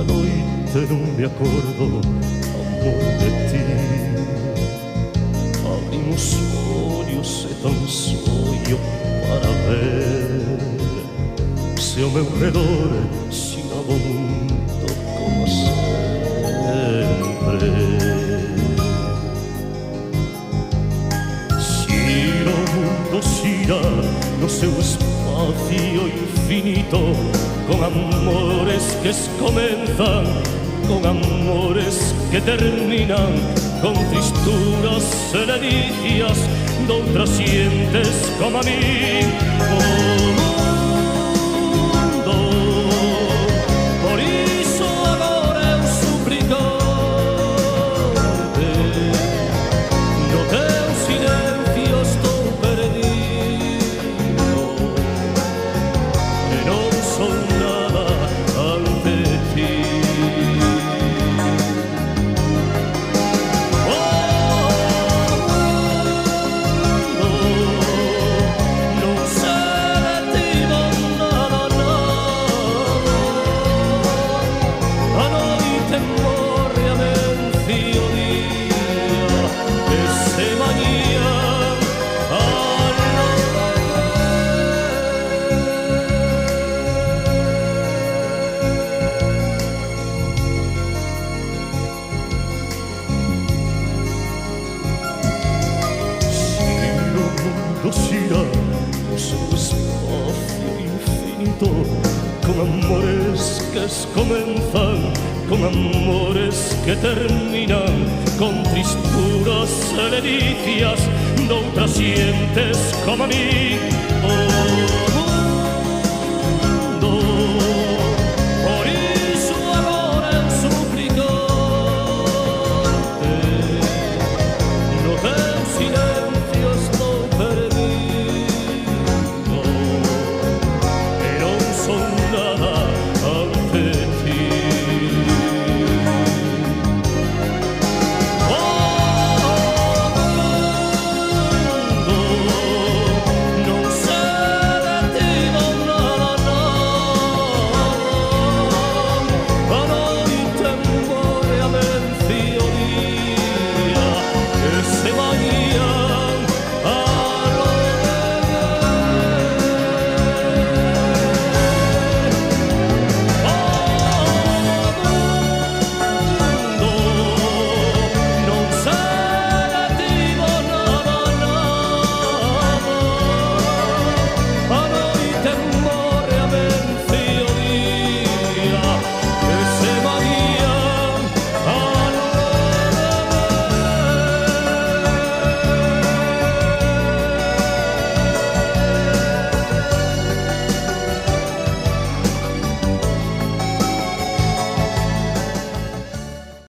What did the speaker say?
esta noite non me acordo, amor, de ti. Abrim os olhos e tan só para ver se ao meu redor sinaba o mundo como sempre. Xira o mundo, xira no seu espacio infinito, con amores que comenzan, con amores que terminan, con tristuras e delicias doutras xentes como a mí. O mundo, por iso agora eu suplicante, no teu silencio estou perdido e non son nada ante ti. Xira o seu espacio infinito, con amores que comenzan, con amores que terminan, con tristuras e delicias doutras xentes como a mí.